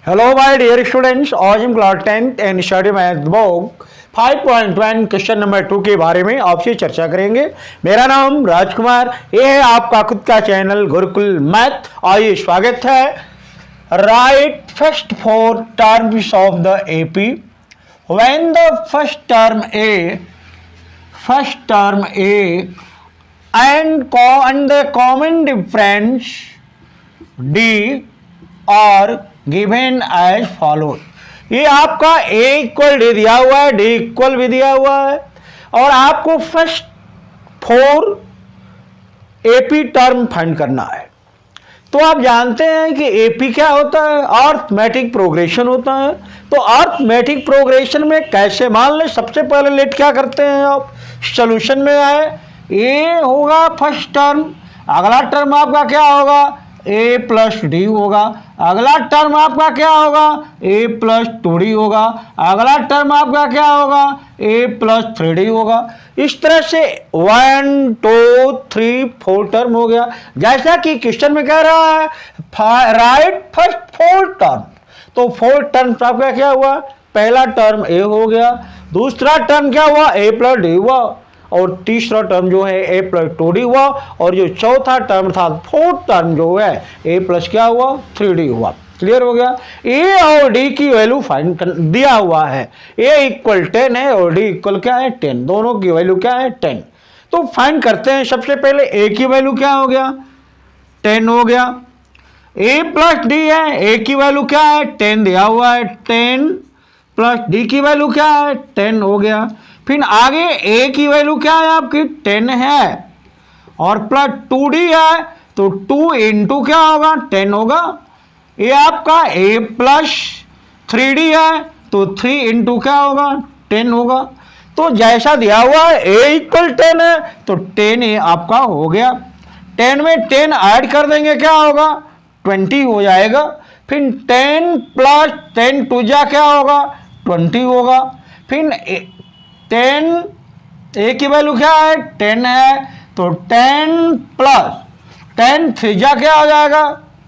Hello my dear students, आज हम class 10th and study math book 5.1 question number 2 के बारे में आपसे चर्चा करेंगे। मेरा नाम राजकुमार, ये है आपका खुद का चैनल गुरुकुल मैथ। आइए स्वागत है। Right first 4 terms of the AP when the first term A and the common difference d are given as follows। ये आपका a इक्वल डी दिया हुआ है, d इक्वल भी दिया हुआ है और आपको फर्स्ट 4 एपी टर्म फाइंड करना है। तो आप जानते हैं कि एपी क्या होता है, अर्थमेटिक प्रोग्रेशन होता है। तो अर्थमेटिक प्रोग्रेशन में कैसे, मान लें सबसे पहले लेट क्या करते हैं आप, सोल्यूशन में आए, ए होगा फर्स्ट टर्म, अगला टर्म आपका क्या होगा, ए प्लस डी होगा, अगला टर्म आपका क्या होगा, ए प्लस 2d होगा, अगला टर्म आपका क्या होगा, ए प्लस 3d होगा। इस तरह से 1 2 3 4 टर्म हो गया। जैसा कि क्वेश्चन में कह रहा है राइट फर्स्ट 4 टर्म, तो 4 टर्म आपका क्या हुआ, पहला टर्म ए हो गया, दूसरा टर्म क्या हुआ, ए प्लस डी हुआ, और तीसरा टर्म जो है ए प्लस 2d हुआ, और जो चौथा टर्म था फोर्थ टर्म जो है ए प्लस क्या हुआ, 3d हुआ। क्लियर हो गया। ए और डी की वैल्यू फाइंड दिया हुआ है, ए इक्वल 10 है और डी इक्वल क्या है 10, दोनों की वैल्यू क्या है 10। तो फाइंड करते हैं। सबसे पहले ए की वैल्यू क्या हो गया, 10 हो गया, ए प्लस डी है, ए की वैल्यू क्या है 10 दिया हुआ है, 10 प्लस डी की वैल्यू क्या है 10 हो गया। फिर आगे ए की वैल्यू क्या है आपकी 10 है और प्लस 2d है, तो 2 इंटू क्या होगा 10 होगा। ये आपका ए प्लस 3d है, तो 3 इंटू क्या होगा 10 होगा। तो जैसा दिया हुआ है ए इक्वल 10 है, तो 10 ए आपका हो गया। 10 में 10 ऐड कर देंगे क्या होगा 20 हो जाएगा। फिर 10 प्लस 10 टू जा क्या होगा 20 होगा। फिर 10 ए की वैल्यू क्या है 10 है, तो 10 प्लस 10 थ्री जा क्या हो जाएगा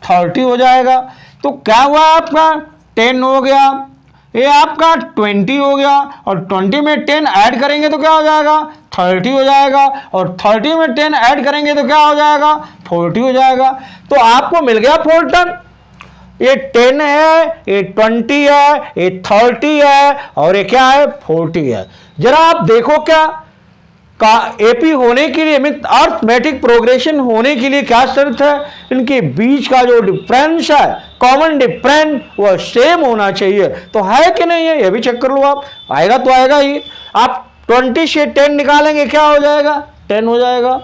30 हो जाएगा। तो क्या हुआ आपका 10 हो गया, ये आपका 20 हो गया, और 20 में 10 ऐड करेंगे तो क्या हो जाएगा 30 हो जाएगा, और 30 में 10 ऐड करेंगे तो क्या हो जाएगा 40 हो जाएगा। तो आपको मिल गया 4 टर्म। ये 10 है, ये 20 है, ये 30 है, और ये क्या है 40 है। जरा आप देखो क्या का एपी होने के लिए, मीन अर्थमेटिक प्रोग्रेशन होने के लिए क्या शर्त है, इनके बीच का जो डिफरेंस है, कॉमन डिफरेंस, वह सेम होना चाहिए। तो है कि नहीं है, ये भी चेक कर लो आप, आएगा तो आएगा ही। आप 20 से 10 निकालेंगे क्या हो जाएगा 10 हो जाएगा।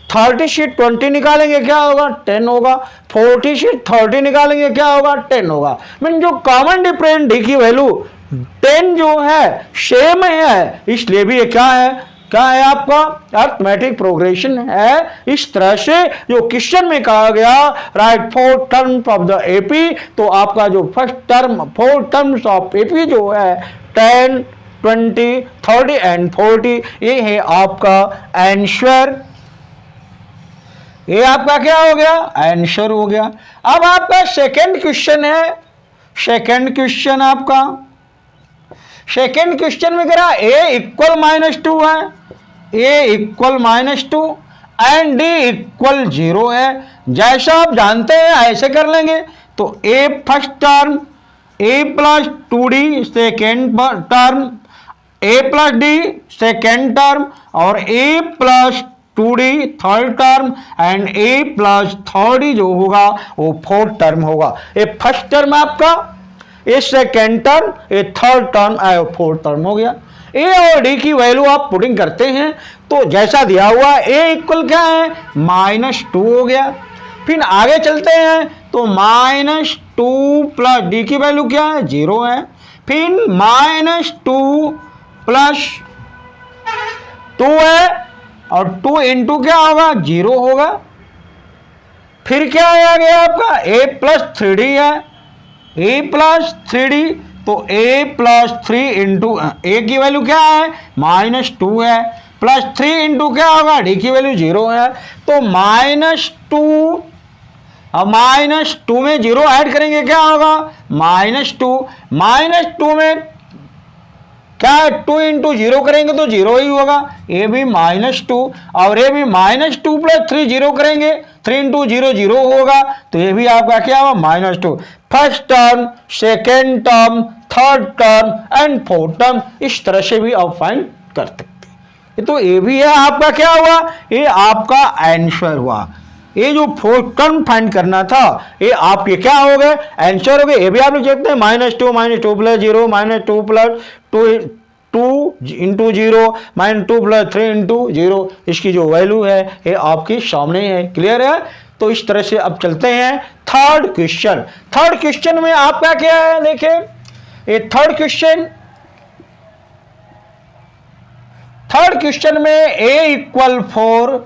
30 से 20 निकालेंगे क्या होगा 10 होगा। 40 से 30 निकालेंगे क्या होगा 10 होगा। मीन जो कॉमन डिफरेंस डी की वैल्यू 10 जो है सेम है, इसलिए भी ये क्या है आपका अर्थमेटिक प्रोग्रेशन है। इस तरह से जो क्वेश्चन में कहा गया right 4 terms of the AP, तो आपका जो first term 4 terms of AP जो है 10 20 30 एंड 40, ये है आपका आंसर। ये आपका क्या हो गया आंसर हो गया। अब आपका सेकंड क्वेश्चन है। सेकंड क्वेश्चन आपका, सेकंड क्वेश्चन में करा ए इक्वल -2 है, ए इक्वल -2 एंड डी इक्वल 0 है। जैसा आप जानते हैं ऐसे कर लेंगे। तो a first term, a plus 2d second term, a plus d second term, और a plus 2d third term, and a plus 30 जो होगा वो फोर्थ टर्म होगा। ये फर्स्ट टर्म आपका, ये सेकेंड टर्म, ये थर्ड टर्म, फोर्थ टर्म हो गया। ए और डी की वैल्यू आप पुटिंग करते हैं तो जैसा दिया हुआ ए इक्वल क्या है -2 हो गया। फिर आगे चलते हैं तो -2 प्लस डी की वैल्यू क्या है 0 है। फिर -2 प्लस 2 है, और 2 इंटू क्या होगा 0 होगा। फिर क्या आ गया आपका a प्लस 3d है, a प्लस 3d, तो a प्लस 3 इंटू ए की वैल्यू क्या है -2 है, प्लस 3 इंटू क्या होगा डी की वैल्यू 0 है। तो -2 अब -2 में 0 ऐड करेंगे क्या होगा, -2, -2 में क्या है, 2 इंटू 0 करेंगे तो 0 ही होगा, ये भी -2 और ये भी -2 + 3 0 करेंगे, 3 इंटू 0 0 होगा, तो ये भी आपका क्या होगा, -2। First term, second term, third term and fourth term, इस तरह से भी आप फाइंड कर सकते हैं। तो ये भी है आपका क्या हुआ, ये आपका आंसर हुआ। ये जो फोर्थ टर्म फाइंड करना था ये आपके क्या हो गए, आंसर हो गए। ये भी आप लोग देखते हैं -2 + 0 -2 + 2 इंटू 0 -2 + 3 इंटू 0, इसकी जो वैल्यू है ये आपके सामने है। क्लियर है। तो इस तरह से अब चलते हैं थर्ड क्वेश्चन। थर्ड क्वेश्चन में आपका क्या है, देखें ये थर्ड क्वेश्चन में a = 4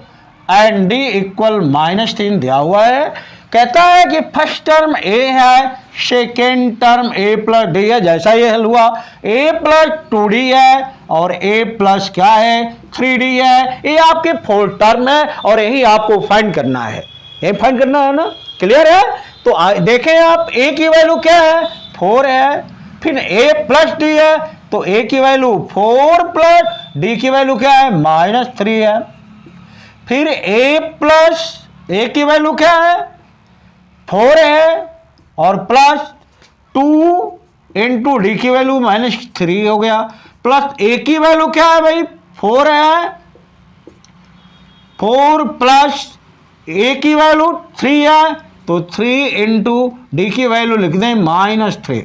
एंड d = -3 दिया हुआ है। कहता है कि फर्स्ट टर्म a है, सेकेंड टर्म a + d है, जैसा ये हल हुआ a + 2d है और a + क्या है 3d है, ये आपके फोर्थ टर्म है और यही आपको फाइंड करना है, यही फाइंड करना है ना। क्लियर है। तो देखें आप a की वैल्यू क्या है 4 है, फिर a + d है तो a की वैल्यू 4 + d की वैल्यू क्या है -3 है, फिर a की वैल्यू क्या है 4 है और +2 इंटू डी की वैल्यू -3 हो गया, प्लस a की वैल्यू क्या है भाई 4 है, 4 प्लस a की वैल्यू 3 है तो 3 इंटू डी की वैल्यू लिख दें -3।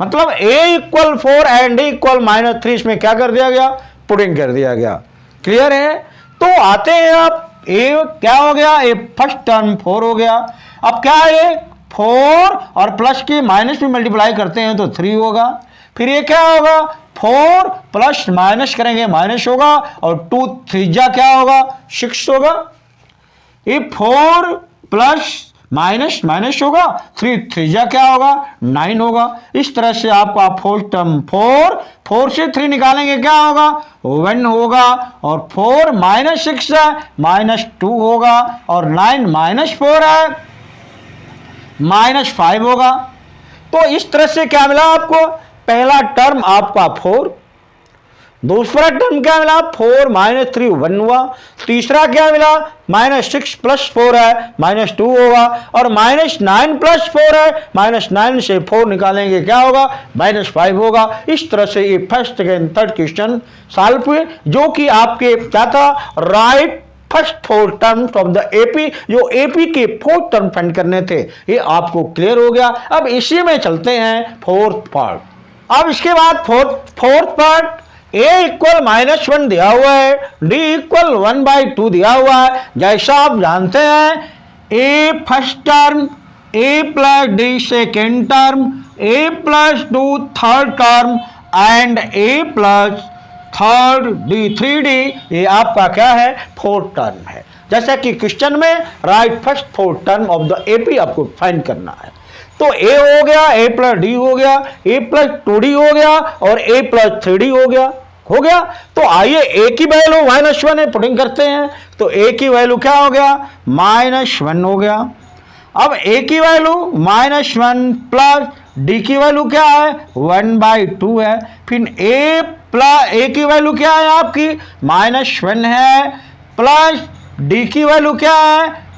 मतलब a = 4 एंड d = -3, इसमें क्या कर दिया गया, पुटिंग कर दिया गया। क्लियर है। तो आते हैं आप a क्या हो गया, a फर्स्ट टर्म 4 हो गया। अब क्या है 4 और प्लस के माइनस में मल्टीप्लाई करते हैं तो 3 होगा, फिर ये क्या होगा 4 प्लस माइनस करेंगे माइनस होगा और 2 3 क्या होगा 6 होगा, ये 4 प्लस माइनस माइनस होगा, 3 3 क्या होगा 9 होगा। इस तरह से आपका फोर्थ टर्म 4 से 3 निकालेंगे क्या होगा 1 होगा, और 4 -6 है -2 होगा, और 9 -4 है -5 होगा। तो इस तरह से क्या मिला आपको, पहला टर्म आपका 4, दूसरा टर्म क्या मिला 4 -3 1 हुआ, तीसरा क्या मिला -6 + 4 है -2 होगा, और -9 + 4 है -9 से 4 निकालेंगे क्या होगा -5 होगा। इस तरह से ये first second third question solve हुए, जो कि आपके क्या था right first 4 terms of the AP, जो एपी के 4 टर्म फाइंड करने थे, ये आपको क्लियर हो गया। अब इसी में चलते हैं फोर्थ पार्ट। अब इसके बाद फोर्थ पार्ट a = -1 दिया हुआ है, d = 1/2 दिया हुआ है। जैसा आप जानते हैं a first term, a + d second term, a + 2 third term and a + third d 3d, ये आपका क्या है फोर्थ टर्म है। जैसा कि क्वेश्चन में right first 4 term of the AP आपको फाइंड करना है। तो a हो गया, a + d हो गया, a + 2d हो गया और a + 3d हो गया। तो आइए a की वैल्यू -1 है, पुटिंग करते हैं तो a की वैल्यू क्या हो गया -1 हो गया। अब a की वैल्यू -1 प्लस d की वैल्यू क्या है 1/2 है, फिर a की वैल्यू क्या है आपकी -1 है, प्लस d की वैल्यू क्या है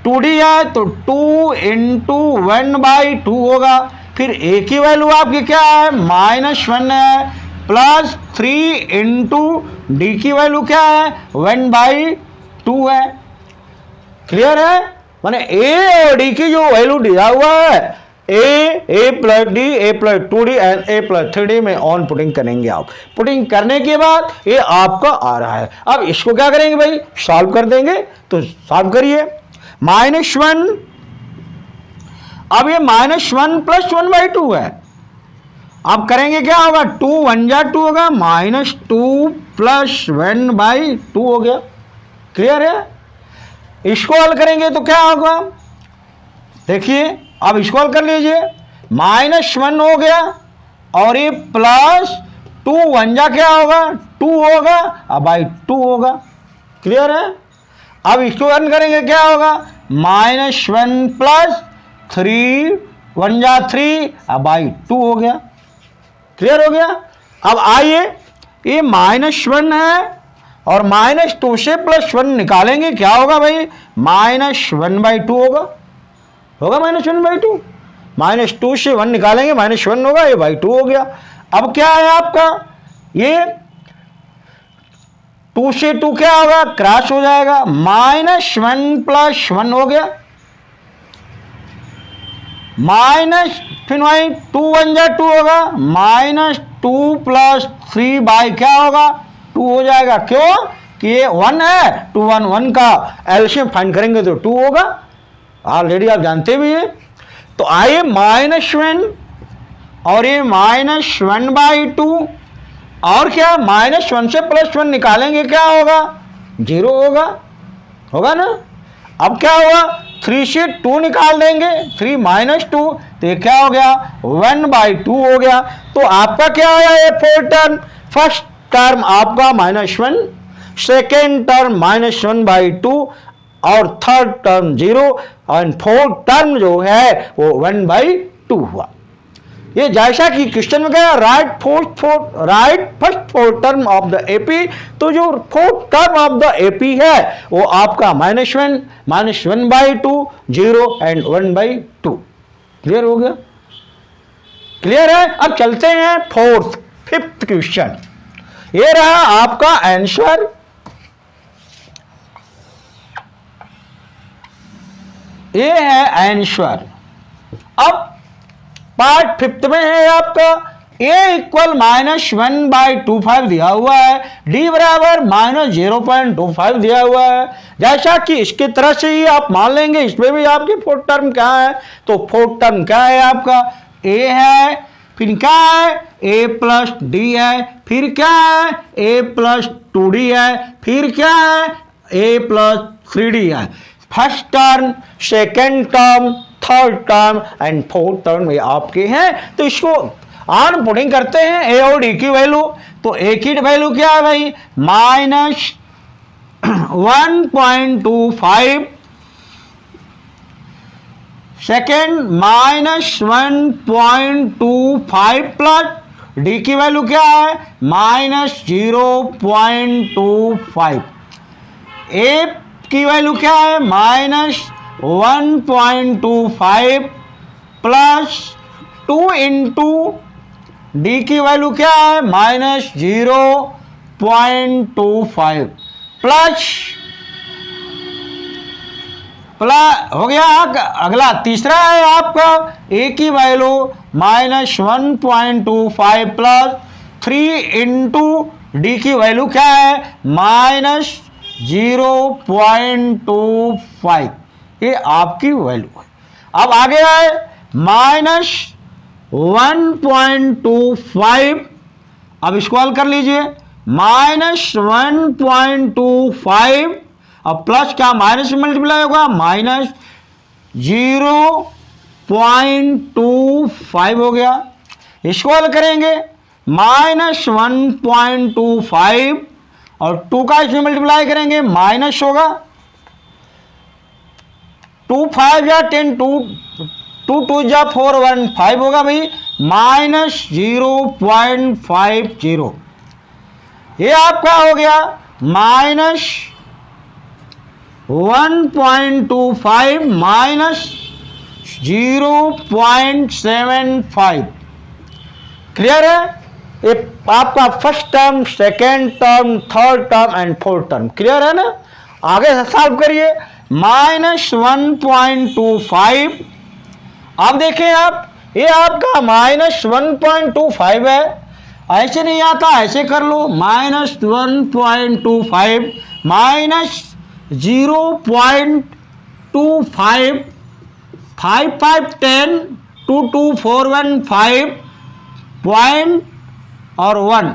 2d है तो 2 इंटू 1/2 होगा, फिर a की वैल्यू आपकी क्या है -1 है, प्लस 3 इंटू डी की वैल्यू क्या है 1/2 है। क्लियर है। माने a और d की जो वैल्यू दिया हुआ है a + d, a + 2d and a + 3d में ऑन पुटिंग करेंगे आप। पुटिंग करने के बाद ये आपका आ रहा है। अब इसको क्या करेंगे भाई सॉल्व कर देंगे, तो सॉल्व करिए -1, अब ये -1 + 1/2 है, आप करेंगे क्या होगा 2 1 जा 2 होगा, -2 + 1/2 हो गया। क्लियर है। इसको हल करेंगे तो क्या होगा, देखिए अब इसको हल कर लीजिए, -1 हो गया और ये +2 1 जा क्या होगा 2 होगा, अब 2 होगा। क्लियर है। अब इसको हल करेंगे क्या होगा -1 प्लस 3 1 जा 3 बाई 2 हो गया। क्लियर हो गया। अब आइए ये -1 है और -2 से +1 निकालेंगे, क्या होगा भाई? -1/2 होगा। होगा -1/2। -2 से 1 निकालेंगे, -1 होगा, ये /2 हो गया। अब क्या है आपका? ये 2 से 2 क्या होगा? क्रॉस हो जाएगा। -1 + 1 हो गया, माइनस फिर वही 2 1 जा 2 होगा, -2 + 3 बाई क्या होगा? 2 हो जाएगा। क्यों कि ये 1 है, 2 1 1 का एलसीएम फाइंड करेंगे तो 2 होगा। ऑलरेडी आप जानते भी है। तो आइए -1 और ये -1/2 और क्या -1 से +1 निकालेंगे, क्या होगा? 0 होगा। होगा ना। अब क्या हुआ? 3 से 2 निकाल देंगे, 3 - 2 तो ये क्या हो गया? 1/2 हो गया। तो आपका क्या आया? ये 4 टर्म। फर्स्ट टर्म आपका -1, सेकेंड टर्म -1/2 और थर्ड टर्म 0 और फोर्थ टर्म जो है वो 1/2 हुआ। ये जैसा कि क्वेश्चन में गया right first fourth term of the AP, तो जो fourth term of the AP है वो आपका -1 -1/2 0 एंड 1/2। क्लियर हो गया। क्लियर है। अब चलते हैं फिफ्थ क्वेश्चन। ये रहा आपका आंसर। ये है आंसर। अब पार्ट फिफ्थ में है आपका a = -1/25 दिया हुआ है, d बराबर -0.25 दिया हुआ है। जैसा कि इसकी तरह से ही आप मान लेंगे इसमें भी आपकी फोर्थ टर्म क्या है? तो फोर्थ टर्म क्या है आपका? a है, फिर क्या है? a + d है, फिर क्या है? a + 2d है, फिर क्या है? a + 3d है। First term, second term, third term and fourth term ये आपके हैं। तो इसको ऑन पुटिंग करते हैं ए और डी की वैल्यू। तो ए की वैल्यू क्या है भाई? -1.25, सेकेंड -1.25 प्लस डी की वैल्यू क्या है? -0.25। ए की वैल्यू क्या है? -1.25 प्लस 2 इंटू डी की वैल्यू क्या है? -0.25 प्लस हो गया। अगला तीसरा है आपका ए की वैल्यू -1.25 प्लस 3 इंटू डी की वैल्यू क्या है? -0.25। ये आपकी वैल्यू है। अब आगे आए -1.25। अब इसको हल कर लीजिए। -1.25 अब प्लस क्या माइनस में मल्टीप्लाई होगा? -0.25 हो गया। इसको हल करेंगे -1.25 और 2 का इसमें मल्टीप्लाई करेंगे माइनस होगा। 2 5 या 10 2 2 जा 4 1 5 होगा भाई -0.50। ये आपका हो गया -1.25 -0.75। क्लियर है। ये आपका first term, second term, third term and fourth term. Clear है ना। आगे सॉल्व करिए। -1.25 अब देखें आप, ये आपका -1.25 है। ऐसे नहीं आता, ऐसे कर लो। -1.25 -0.25 5 5 10 2 2 4 1 5 पॉइंट और 1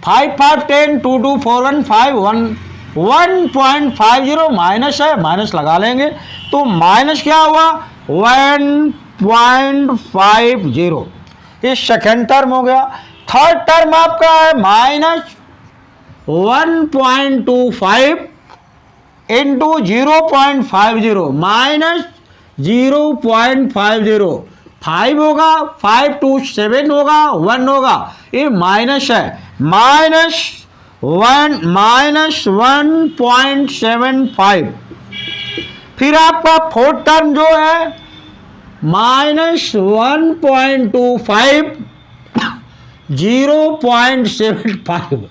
5 5 10 2 2 4 1 5 1 1.50 माइनस है, माइनस लगा लेंगे तो माइनस क्या हुआ? 1.50। ये सेकेंड टर्म हो गया। थर्ड टर्म आपका है -1.25 इंटू 0.50 माइनस 0.50, 5 होगा, 5 to 7 होगा, 1 होगा, ये माइनस है, -1.75। फिर आपका फोर्थ टर्म जो है -1.25, 0.75,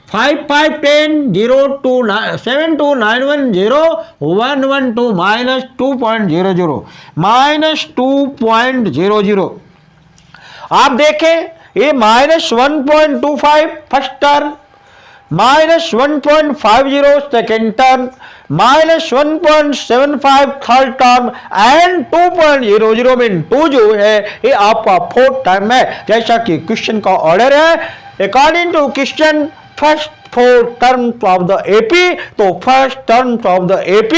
5 5 10, 0 2 7 2 9 1 0 1 1 2 minus 2.00 minus 2.00। आप देखें ये -1.25 first term, -1.50 second term, -1.75 third term and 2.00 में 2 जो है ये आपका फोर्थ टर्म है। जैसा कि क्वेश्चन का ऑर्डर है according to question first 4 terms of the AP, तो first terms of the AP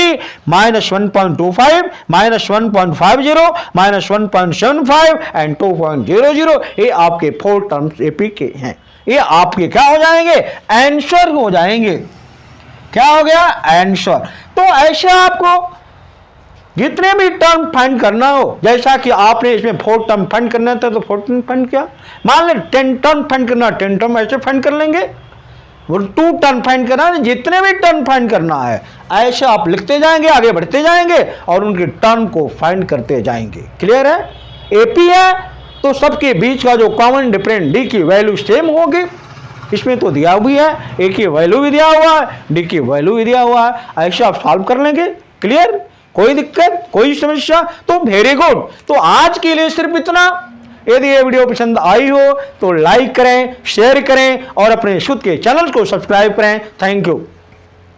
-1.25, -1.50, -1.75 and 2.00, ये आपके 4 टर्म्स AP के हैं। ये आपके क्या हो जाएंगे? आंसर हो जाएंगे। क्या हो गया? आंसर। तो ऐसे आपको जितने भी टर्म फाइंड करना हो, जैसा कि आपने इसमें 4 टर्म फाइंड करना था तो 4 टर्म फाइंड किया, मान लें 10 टर्म फाइंड करना, 10 टर्म ऐसे फाइंड कर लेंगे, वो 2 टर्म फाइंड करना है, जितने भी टर्म फाइंड करना है ऐसे आप लिखते जाएंगे, आगे बढ़ते जाएंगे और उनके टर्म को फाइंड करते जाएंगे। क्लियर है? एपी है तो सबके बीच का जो कॉमन डिफरेंस डी की वैल्यू सेम होगी, इसमें तो दिया हुई है, ए की वैल्यू भी दिया हुआ है, डी की वैल्यू भी दिया हुआ है, ऐसे आप सॉल्व कर लेंगे। क्लियर? कोई दिक्कत, कोई समस्या? तो वेरी गुड। तो आज के लिए सिर्फ इतना। यदि ये वीडियो पसंद आई हो तो लाइक करें, शेयर करें और अपने शुद्ध के चैनल को सब्सक्राइब करें। Thank you.